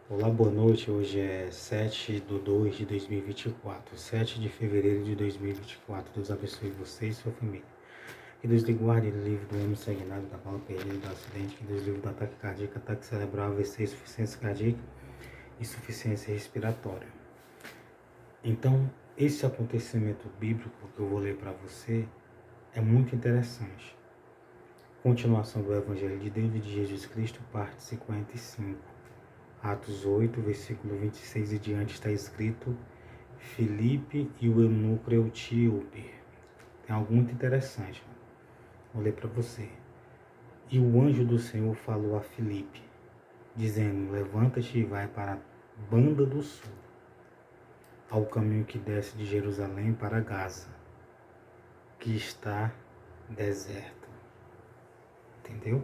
Olá, boa noite. Hoje é 7/2 de 2024, 7 de fevereiro de 2024. Deus abençoe você e sua família. Que Deus lhe guarde do livro do homem sanguinário, da bala perdida, do acidente. Que Deus livre do ataque cardíaco, ataque cerebral, AVC, insuficiência cardíaca e insuficiência respiratória. Então, esse acontecimento bíblico que eu vou ler para você é muito interessante. Continuação do Evangelho de Deus e de Jesus Cristo, parte 55. Atos 8, versículo 26 e diante está escrito: Filipe e o eunuco etíope. Tem algo muito interessante. Vou ler para você. E o anjo do Senhor falou a Filipe, dizendo: Levanta-te e vai para a banda do sul, ao caminho que desce de Jerusalém para Gaza, que está deserto. Entendeu?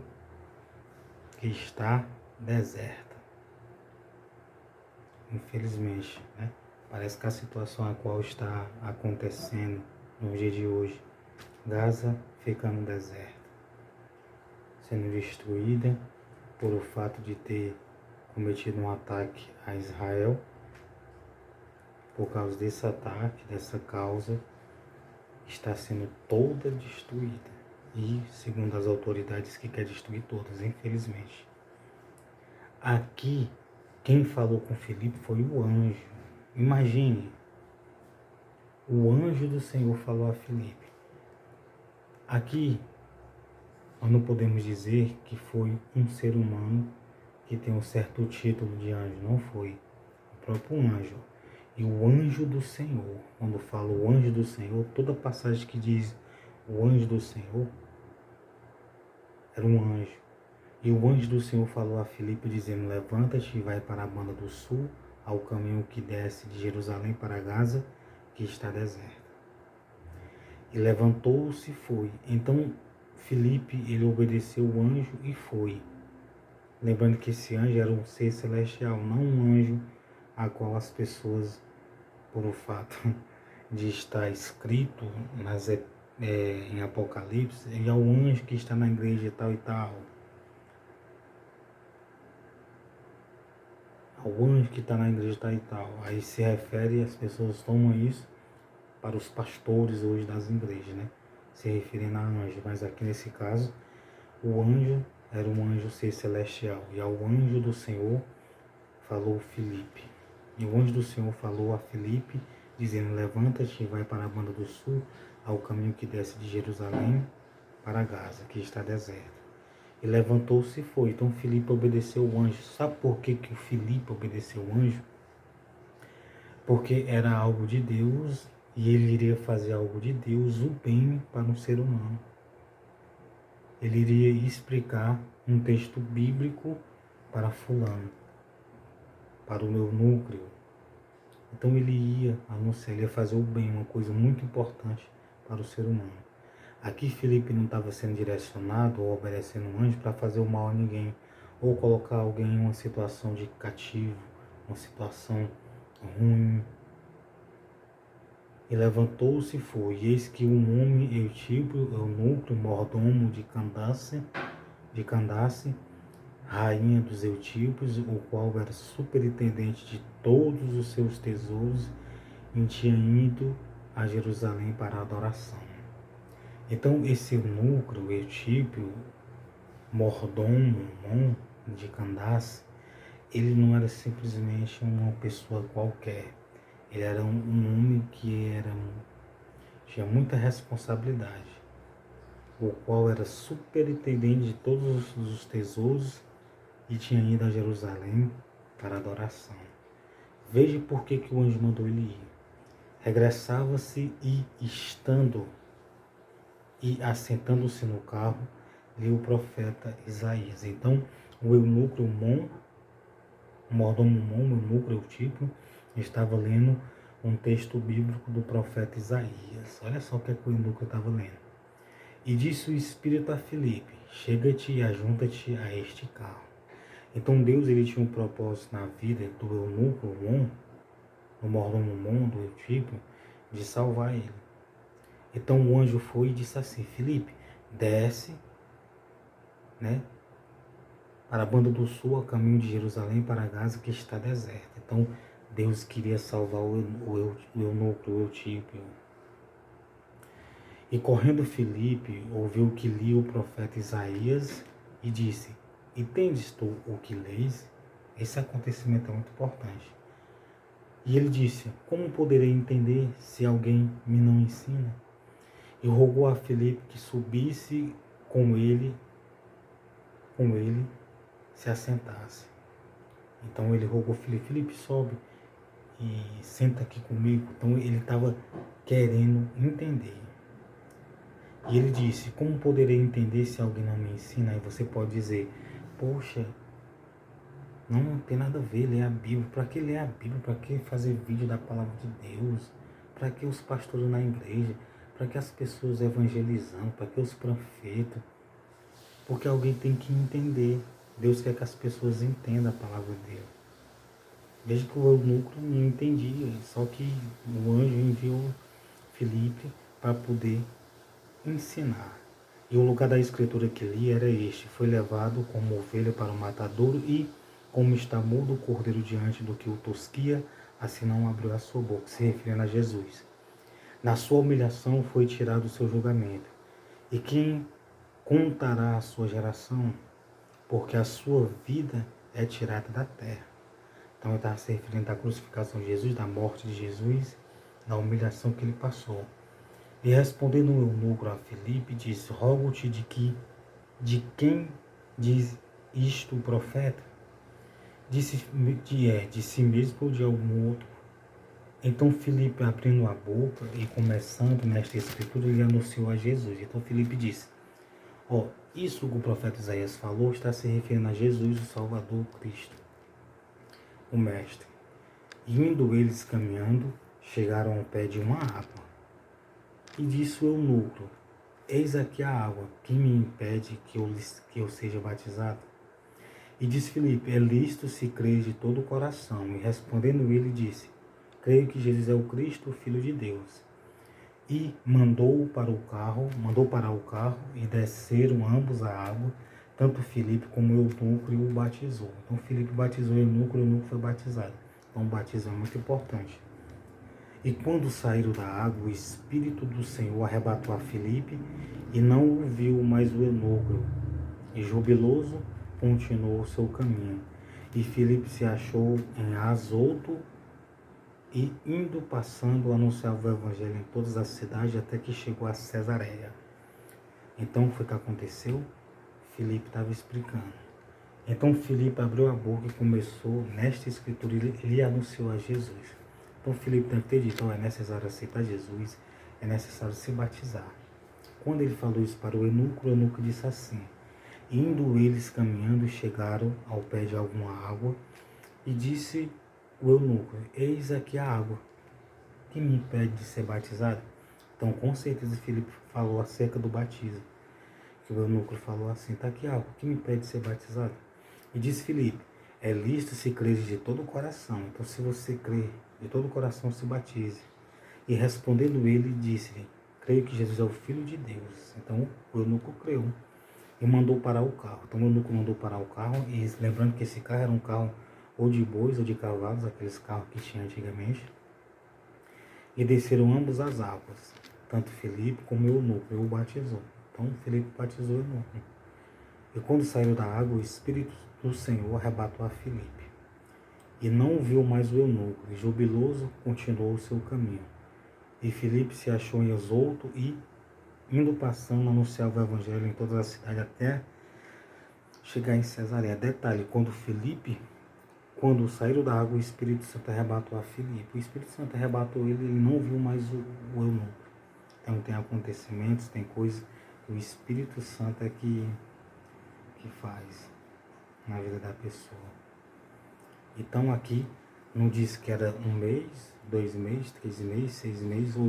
Que está deserto. Infelizmente, né? Parece que a situação a qual está acontecendo no dia de hoje, Gaza fica no deserto, sendo destruída por o fato de ter cometido um ataque a Israel. Por causa desse ataque, dessa causa, está sendo toda destruída. E, segundo as autoridades, que quer destruir todas, infelizmente. Aqui, quem falou com Filipe foi o anjo. Imagine, o anjo do Senhor falou a Filipe. Aqui, nós não podemos dizer que foi um ser humano que tem um certo título de anjo. Não foi. O próprio anjo. E o anjo do Senhor, quando fala o anjo do Senhor, toda passagem que diz o anjo do Senhor, era um anjo. E o anjo do Senhor falou a Filipe, dizendo: Levanta-te e vai para a banda do sul, ao caminho que desce de Jerusalém para Gaza, que está deserto. E levantou-se e foi. Então Filipe, ele obedeceu o anjo e foi. Lembrando que esse anjo era um ser celestial, não um anjo a qual as pessoas, por o fato de estar escrito em Apocalipse, ele é o anjo que está na igreja tal e tal. Ao anjo que está na igreja tal e tal. Aí se refere, as pessoas tomam isso para os pastores hoje das igrejas, né? Se referindo a anjo. Mas aqui nesse caso, o anjo era um anjo ser celestial. E ao anjo do Senhor falou Filipe. E o anjo do Senhor falou a Filipe, dizendo: Levanta-te e vai para a banda do sul, ao caminho que desce de Jerusalém para Gaza, que está deserto. E levantou-se e foi. Então Filipe obedeceu o anjo. Sabe por que o Filipe obedeceu o anjo? Porque era algo de Deus e ele iria fazer algo de Deus, o bem para um ser humano. Ele iria explicar um texto bíblico para fulano, para o meu núcleo. Então ele ia anunciar, ele ia fazer o bem, uma coisa muito importante para o ser humano. Aqui Filipe não estava sendo direcionado ou obedecendo um anjo para fazer o mal a ninguém, ou colocar alguém em uma situação de cativo, uma situação ruim. E levantou-se e foi. E eis que um homem etíope, eunuco, mordomo de Candace, rainha dos etíopes, o qual era superintendente de todos os seus tesouros, e tinha ido a Jerusalém para a adoração. Então esse eunuco etíope, mordomo de Candace, ele não era simplesmente uma pessoa qualquer. Ele era um homem que tinha muita responsabilidade, o qual era superintendente de todos os tesouros e tinha ido a Jerusalém para adoração. Veja por que o anjo mandou ele ir. Regressava-se e assentando-se no carro, lia o profeta Isaías. Então, o eunuco o mordomo o eunuco etíope, estava lendo um texto bíblico do profeta Isaías. Olha só o que o eunuco estava lendo. E disse o Espírito a Filipe: Chega-te e ajunta-te a este carro. Então Deus, ele tinha um propósito na vida do eunuco, do mordomo do etíope, de salvar ele. Então o anjo foi e disse assim: Filipe, desce, né, para a banda do sul, a caminho de Jerusalém, para Gaza, que está deserta. Então, Deus queria salvar o eunuco, o Eutípio. E correndo Filipe, ouviu que lia o profeta Isaías e disse: entendes tu o que leis? Esse acontecimento é muito importante. E ele disse: como poderei entender se alguém me não ensina? E rogou a Filipe que subisse com ele se assentasse. Então ele rogou Filipe: Filipe, sobe e senta aqui comigo. Então ele estava querendo entender. E ele disse: como poderei entender se alguém não me ensina? Aí você pode dizer: poxa, não tem nada a ver ler a Bíblia. Para que ler a Bíblia? Para que fazer vídeo da palavra de Deus? Para que os pastores na igreja? Para que as pessoas evangelizando? Para que os profetas? Porque alguém tem que entender. Deus quer que as pessoas entendam a palavra dele. Veja que o eunuco não entendia, só que o anjo enviou Filipe para poder ensinar. E o lugar da escritura que li era este: foi levado como ovelha para o matadouro e, como está mudo o cordeiro diante do que o tosquia, assim não abriu a sua boca, se referindo a Jesus. Na sua humilhação foi tirado o seu julgamento. E quem contará a sua geração? Porque a sua vida é tirada da terra. Então ele estava se referindo à crucificação de Jesus, da morte de Jesus, da humilhação que ele passou. E respondendo o eunuco a Filipe, disse: rogo-te de quem diz isto o profeta? De si mesmo ou de algum outro? Então Filipe, abrindo a boca e começando nesta escritura, ele anunciou a Jesus. Então Filipe disse: isso que o profeta Isaías falou está se referindo a Jesus, o Salvador, o Cristo, o Mestre. E indo eles caminhando, chegaram ao pé de uma água. E disse o eunuco: eis aqui a água, quem me impede que eu seja batizado? E disse Filipe: é lícito se creres de todo o coração. E respondendo ele, disse: creio que Jesus é o Cristo, o Filho de Deus. E mandou para o carro e desceram ambos a água, tanto Filipe como o eunuco, e o batizou. Então Filipe batizou o eunuco foi batizado. Então o batismo é muito importante. E quando saíram da água, o Espírito do Senhor arrebatou a Filipe, e não o viu mais o eunuco. E jubiloso continuou o seu caminho. E Filipe se achou em Azoto, e indo passando, anunciava o evangelho em todas as cidades, até que chegou a Cesareia. Então foi o que aconteceu? Filipe estava explicando. Então Filipe abriu a boca e começou, nesta escritura, ele anunciou a Jesus. Então Filipe deve ter dito: é necessário aceitar Jesus, é necessário se batizar. Quando ele falou isso para o eunuco disse assim: indo eles caminhando, chegaram ao pé de alguma água, e disse o eunuco: eis aqui a água, que me impede de ser batizado? Então com certeza Filipe falou acerca do batismo, que o eunuco falou assim: está aqui a água, que me impede de ser batizado? E disse Filipe: é lícito se creres de todo o coração. Então se você crer de todo o coração, se batize. E respondendo ele, disse-lhe: creio que Jesus é o Filho de Deus. Então o eunuco creu e mandou parar o carro. Então o eunuco mandou parar o carro, e lembrando que esse carro era um carro ou de bois ou de cavalos, aqueles carros que tinha antigamente. E desceram ambos as águas, tanto Filipe como o eunuco, e o batizou. Então Filipe batizou o eunuco. E quando saiu da água, o Espírito do Senhor arrebatou a Filipe. E não viu mais o eunuco, e jubiloso continuou o seu caminho. E Filipe se achou em Azoto, e indo passando, anunciava o evangelho em todas as cidades, até chegar em Cesareia. Detalhe: quando saíram da água, o Espírito Santo arrebatou a Filipe. O Espírito Santo arrebatou ele, ele não viu mais o eunuco. Então tem acontecimentos, tem coisas que o Espírito Santo é que faz na vida da pessoa. Então aqui não diz que era 1 mês, 2 meses, 3 meses, 6 meses ou